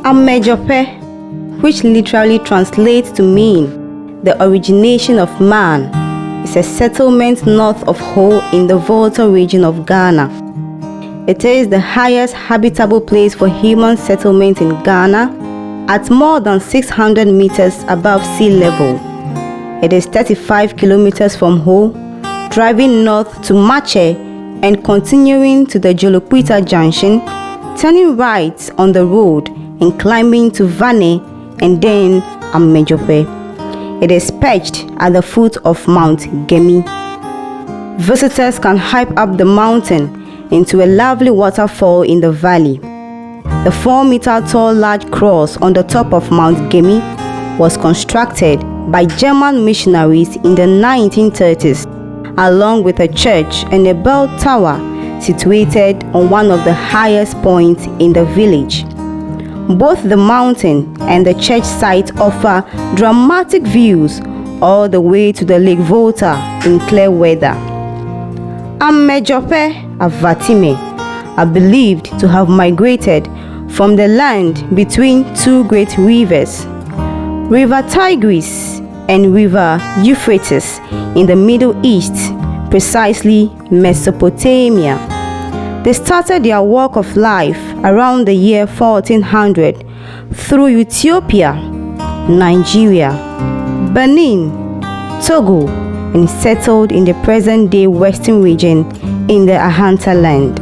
Amedzofe, which literally translates to mean the origination of man, is a settlement north of Ho in the Volta region of Ghana. It is the highest habitable place for human settlement in Ghana at more than 600 meters above sea level. It is 35 kilometers from Ho, driving north to Mache and continuing to the Jolopuita Junction, turning right on the road and climbing to Vandek and then Amedzofe. It is perched at the foot of Mount Gemi. Visitors can hike up the mountain into a lovely waterfall in the valley. The 4-meter tall large cross on the top of Mount Gemi was constructed by German missionaries in the 1930s, along with a church and a bell tower situated on one of the highest points in the village. Both the mountain and the church site offer dramatic views all the way to the Lake Volta in clear weather. Amedzofe Avatime are believed to have migrated from the land between two great rivers, River Tigris and River Euphrates in the Middle East, precisely Mesopotamia. They started their walk of life around the year 1400 through Ethiopia, Nigeria, Benin, Togo, and settled in the present-day western region in the Ahanta land.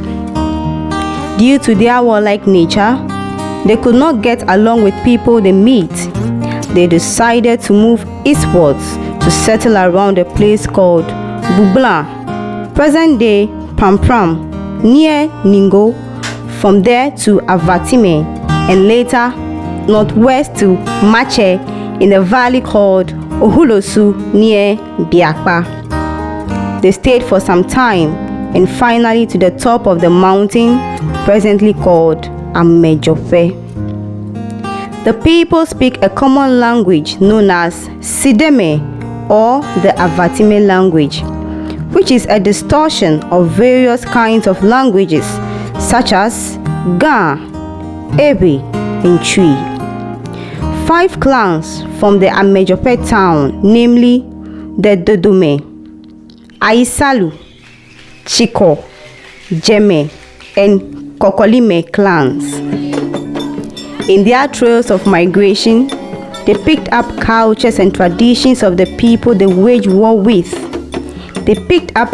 Due to their warlike nature, they could not get along with people they meet. They decided to move eastwards to settle around a place called Bubla, present-day Pampram, near Ningo, from there to Avatime, and later northwest to Mache in the valley called Ohulosu near Biakpa. They stayed for some time and finally to the top of the mountain presently called Amedzofe. The people speak a common language known as Sideme or the Avatime language, which is a distortion of various kinds of languages such as Ga, Ebe, and Twi. 5 clans from the Amedzofe town, namely the Dodome, Aisalu, Chiko, Jeme, and Kokolime clans. In their trails of migration, they picked up cultures and traditions of the people they waged war with. They picked up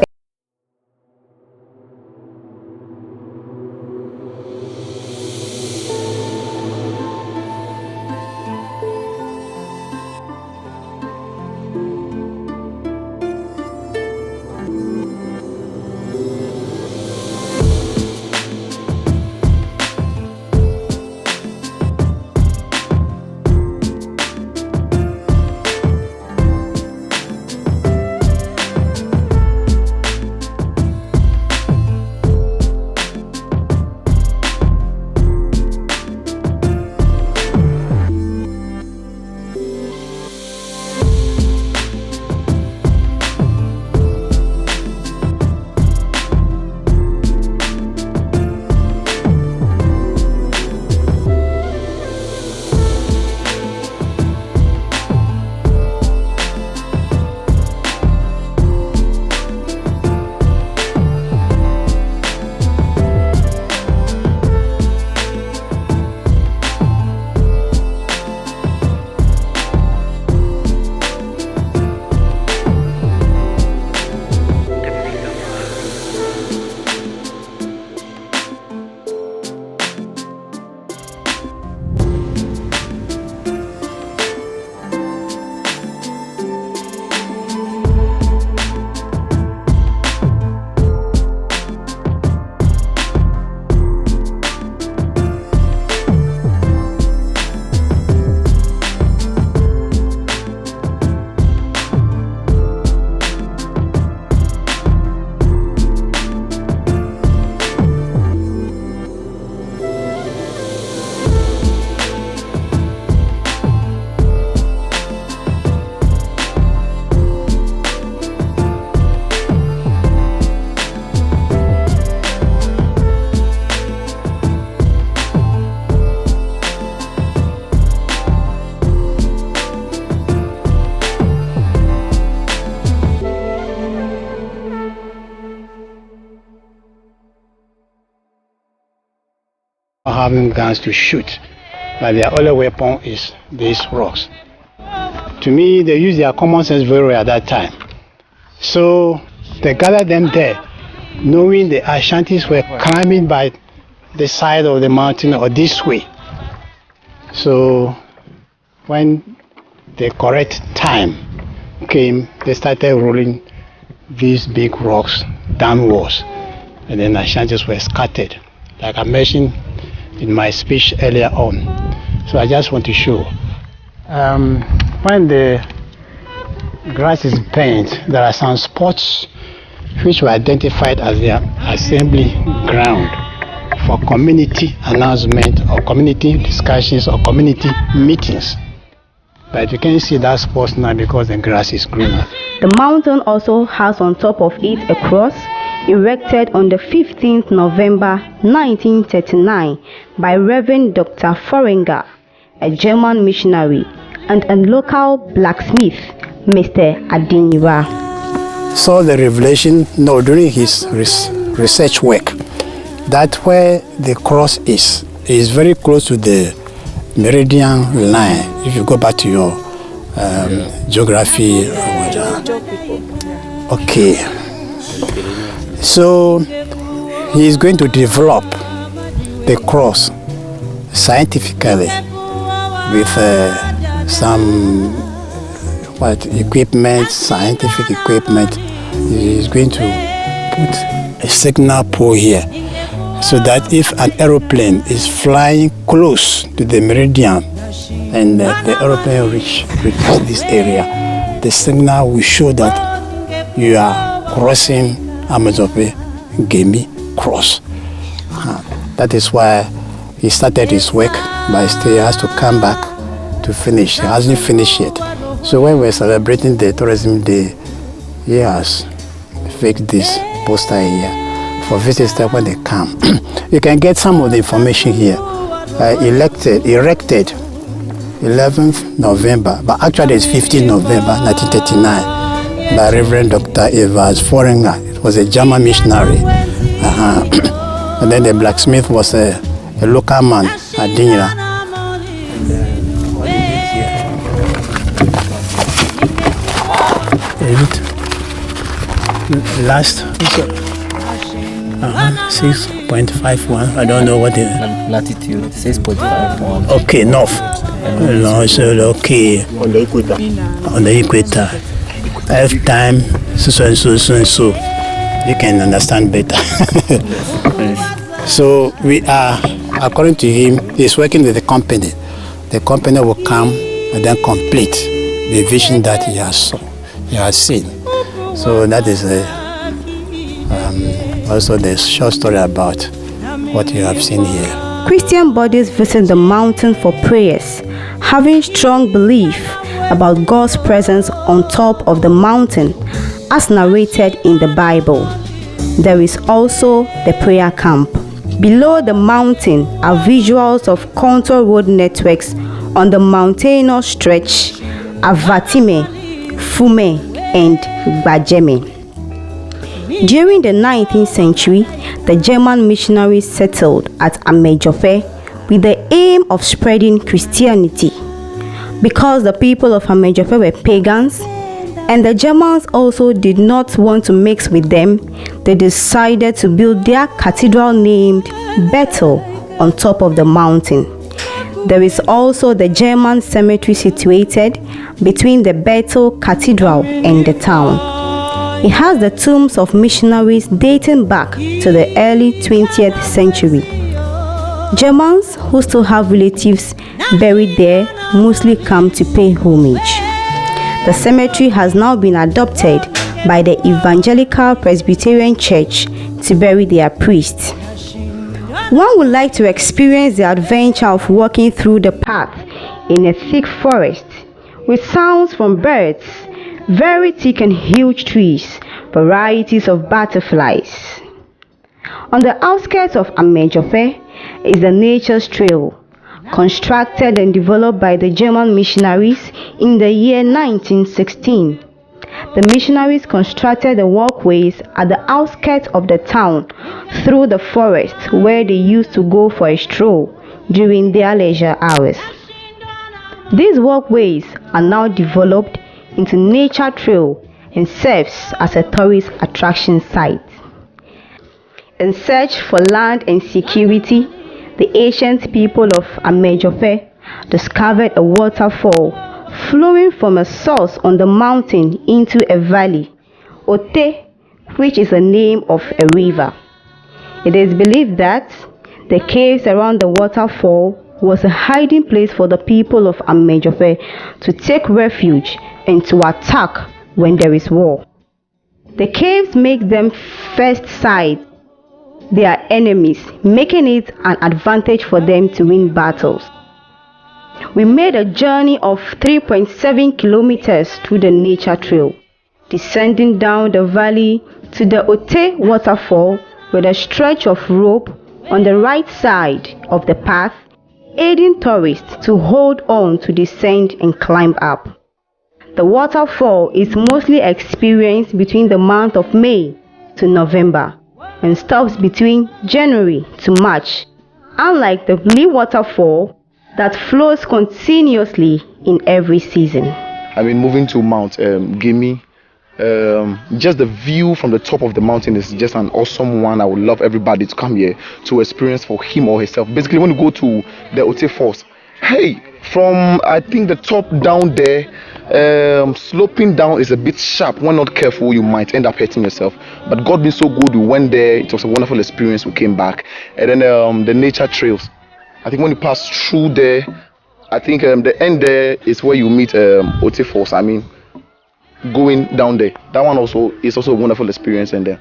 having guns to shoot, but their only weapon is these rocks. To me, they use their common sense very well at that time. So they gathered them there, knowing the Ashantis were climbing by the side of the mountain or this way. So when the correct time came, they started rolling these big rocks downwards, and then Ashantis were scattered, like I mentioned in my speech earlier on. So I just want to show. When the grass is bent, there are some spots which were identified as their assembly ground for community announcement or community discussions or community meetings. But you can't see that spot now because the grass is greener. The mountain also has on top of it a cross erected on the 15th November 1939 by Reverend Dr. Forenger, a German missionary, and a local blacksmith, Mr. Adinira. Saw the revelation during his research work that where the cross is very close to the meridian line. If you go back to your geography. Okay. So he is going to develop the cross scientifically with some equipment, scientific equipment. He is going to put a signal pole here, so that if an aeroplane is flying close to the meridian and the aeroplane reaches this area, the signal will show that you are crossing Amedzofe Gemi Cross. That is why he started his work, but still has to come back to finish. He hasn't finished yet. So when we're celebrating the Tourism Day, he has fixed this poster here for visitors when they come. You can get some of the information here. Erected 11th November, but actually it's 15th November 1939 by Reverend Dr. Evers Forenger. It was a German missionary. And then the blacksmith was a local man, Adinira. Last 6.51. I don't know what the latitude 6.51. Okay, north. No, so okay. On the equator. On the equator. F time so and so. You can understand better. So we are, according to him, he's working with the company. The company will come and then complete the vision that he has seen. So that is also the short story about what you have seen here. Christian bodies visit the mountain for prayers, having strong belief about God's presence on top of the mountain, as narrated in the Bible. There is also the prayer camp. Below the mountain are visuals of contour road networks on the mountainous stretch Avatime, Fume, and Gbajeme. During the 19th century, the German missionaries settled at Amedzofe with the aim of spreading Christianity. Because the people of Amedzofe were pagans, and the Germans also did not want to mix with them, they decided to build their cathedral named Bethel on top of the mountain. There is also the German cemetery situated between the Bethel Cathedral and the town. It has the tombs of missionaries dating back to the early 20th century. Germans who still have relatives buried there mostly come to pay homage. The cemetery has now been adopted by the Evangelical Presbyterian Church to bury their priests. One would like to experience the adventure of walking through the path in a thick forest with sounds from birds, very thick and huge trees, varieties of butterflies. On the outskirts of Amedzofe is the Nature's Trail, constructed and developed by the German missionaries in the year 1916. The missionaries constructed the walkways at the outskirts of the town through the forest where they used to go for a stroll during their leisure hours. These walkways are now developed into nature trail and serves as a tourist attraction site. In search for land and security, the ancient people of Amedzofe discovered a waterfall flowing from a source on the mountain into a valley, Ote, which is the name of a river. It is believed that the caves around the waterfall was a hiding place for the people of Amedzofe to take refuge and to attack when there is war. The caves make them first sight their enemies, making it an advantage for them to win battles. We made a journey of 3.7 kilometers through the nature trail, descending down the valley to the Ote waterfall with a stretch of rope on the right side of the path, aiding tourists to hold on to descend and climb up. The waterfall is mostly experienced between the month of May to November and stops between January to March, unlike the Lee waterfall that flows continuously in every season. Moving to Mount Gimme, just the view from the top of the mountain is just an awesome one. I would love everybody to come here to experience for him or herself. Basically, when you go to the Ote Falls, from I think the top down there, sloping down is a bit sharp. When not careful, you might end up hurting yourself. But God being so good, we went there. It was a wonderful experience. We came back, and then the nature trails. I think when you pass through there, I think the end there is where you meet Ote Falls. Going down there, that one also is also a wonderful experience, and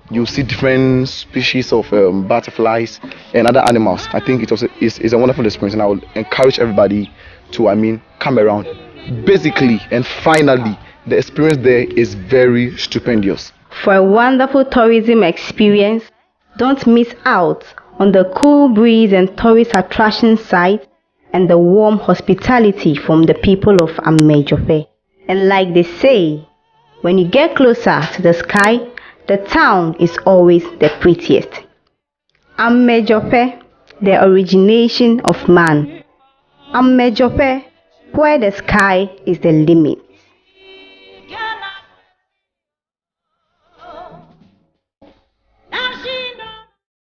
you see different species of butterflies and other animals. I think it's a wonderful experience, and I would encourage everybody to come around. Basically and finally, the experience there is very stupendous. For a wonderful tourism experience, don't miss out on the cool breeze and tourist attraction sites and the warm hospitality from the people of Amedzofe. And like they say, when you get closer to the sky, the town is always the prettiest. Amedzofe, the origination of man. Amedzofe, where the sky is the limit.